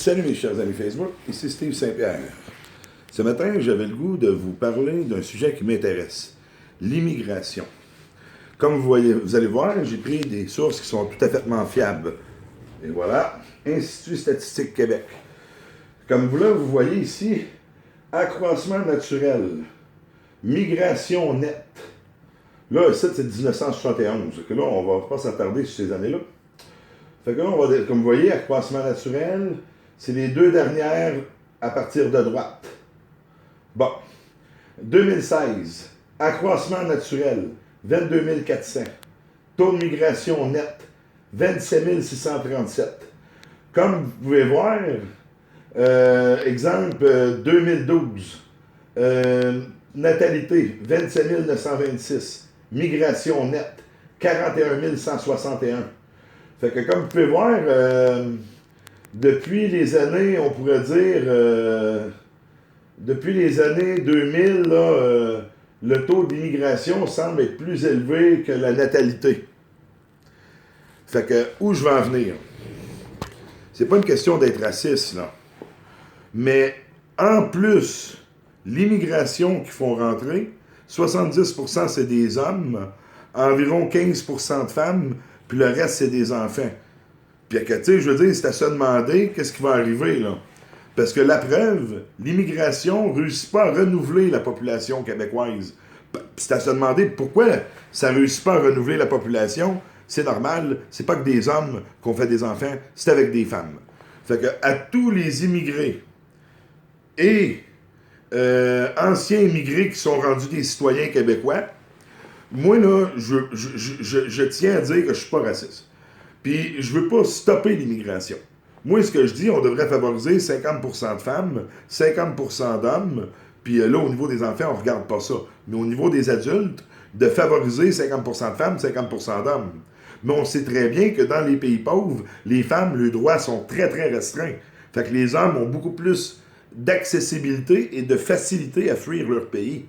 Salut mes chers amis Facebook, ici Steve Saint-Pierre. Ce matin, j'avais le goût de vous parler d'un sujet qui m'intéresse, l'immigration. Comme vous allez voir, j'ai pris des sources qui sont tout à fait fiables. Et voilà, Institut statistique Québec. Comme vous voyez ici, accroissement naturel, migration nette. Là, ici, c'est 1971. Que là, on ne va pas s'attarder sur ces années-là. Fait que là, comme vous voyez, accroissement naturel, c'est les deux dernières à partir de droite. Bon. 2016, accroissement naturel, 22 400. Taux de migration net, 27 637. Comme vous pouvez voir, exemple 2012, natalité, 27 926. Migration nette, 41 161. Fait que comme vous pouvez voir, depuis les années, on pourrait dire, depuis les années 2000, là, le taux d'immigration semble être plus élevé que la natalité. Fait que, où je veux en venir? C'est pas une question d'être raciste, là. Mais, en plus, l'immigration qu'ils font rentrer, 70% c'est des hommes, environ 15% de femmes, puis le reste, c'est des enfants. Puis, tu sais, je veux dire, c'est à se demander qu'est-ce qui va arriver, là. Parce que la preuve, l'immigration ne réussit pas à renouveler la population québécoise. Puis, c'est à se demander pourquoi ça ne réussit pas à renouveler la population. C'est normal, c'est pas que des hommes qu'on fait des enfants, c'est avec des femmes. Fait que, à tous les immigrés et anciens immigrés qui sont rendus des citoyens québécois, moi, là, je tiens à dire que je suis pas raciste. Puis, je veux pas stopper l'immigration. Moi, ce que je dis, on devrait favoriser 50% de femmes, 50% d'hommes, puis là, au niveau des enfants, on regarde pas ça. Mais au niveau des adultes, de favoriser 50% de femmes, 50% d'hommes. Mais on sait très bien que dans les pays pauvres, les femmes, leurs droits sont très, très restreints. Fait que les hommes ont beaucoup plus d'accessibilité et de facilité à fuir leur pays.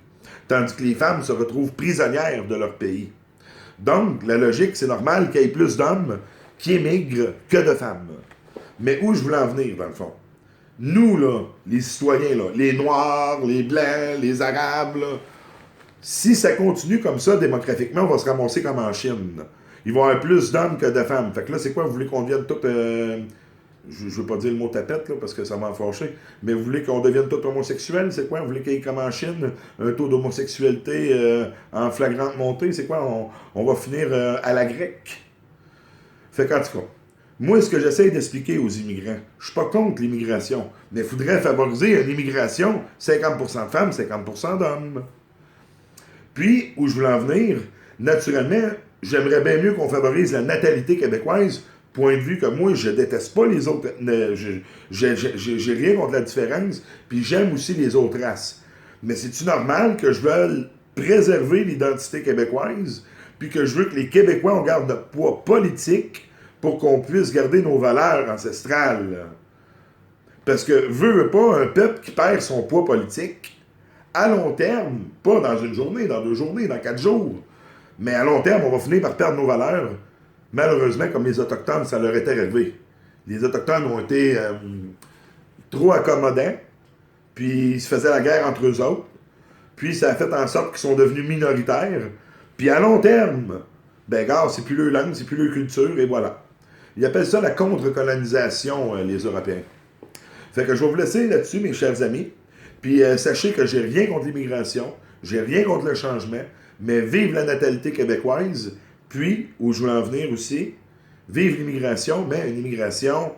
Tandis que les femmes se retrouvent prisonnières de leur pays. Donc, la logique, c'est normal qu'il y ait plus d'hommes qui émigrent que de femmes. Mais où je voulais en venir, dans le fond? Nous, là, les citoyens, là, les Noirs, les Blancs, les Arabes, là, si ça continue comme ça, démographiquement, on va se ramasser comme en Chine. Il va y avoir plus d'hommes que de femmes. Fait que là, c'est quoi? Vous voulez qu'on devienne tout... je ne veux pas dire le mot tapette, là, parce que ça m'a fâché, mais vous voulez qu'on devienne tout homosexuel? C'est quoi? Vous voulez qu'il y ait, comme en Chine, un taux d'homosexualité en flagrante montée? C'est quoi? On va finir à la grecque. Fait qu'en tout cas, moi, ce que j'essaie d'expliquer aux immigrants, je suis pas contre l'immigration, mais il faudrait favoriser une immigration 50% de femmes, 50% d'hommes. Puis, où je voulais en venir, naturellement, j'aimerais bien mieux qu'on favorise la natalité québécoise, point de vue que moi, je déteste pas les autres, j'ai rien contre la différence, puis j'aime aussi les autres races. Mais c'est-tu normal que je veuille préserver l'identité québécoise, puis que je veux que les Québécois, on garde notre poids politique pour qu'on puisse garder nos valeurs ancestrales? Parce que veut pas un peuple qui perd son poids politique, à long terme, pas dans une journée, dans 2 journées, dans 4 jours, mais à long terme, on va finir par perdre nos valeurs. Malheureusement, comme les Autochtones, ça leur était arrivé. Les Autochtones ont été trop accommodants, puis ils se faisaient la guerre entre eux autres, puis ça a fait en sorte qu'ils sont devenus minoritaires, puis à long terme, ben gars, c'est plus leur langue, c'est plus leur culture, et voilà. Ils appellent ça la contre-colonisation, les Européens. Fait que je vais vous laisser là-dessus, mes chers amis, puis sachez que j'ai rien contre l'immigration, j'ai rien contre le changement, mais vive la natalité québécoise, puis, où je veux en venir aussi, vive l'immigration, mais une immigration,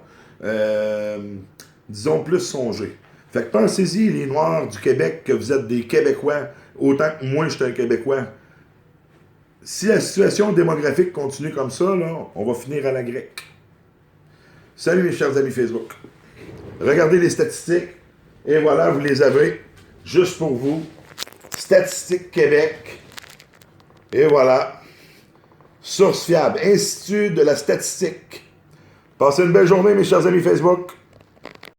disons, plus songée. Fait que pensez-y, les Noirs du Québec, que vous êtes des Québécois, autant que moi, je suis un Québécois. Si la situation démographique continue comme ça, là, on va finir à la grecque. Salut mes chers amis Facebook. Regardez les statistiques, et voilà, vous les avez, juste pour vous. Statistique Québec, et voilà. Source fiable, Institut de la statistique. Passez une belle journée, mes chers amis Facebook.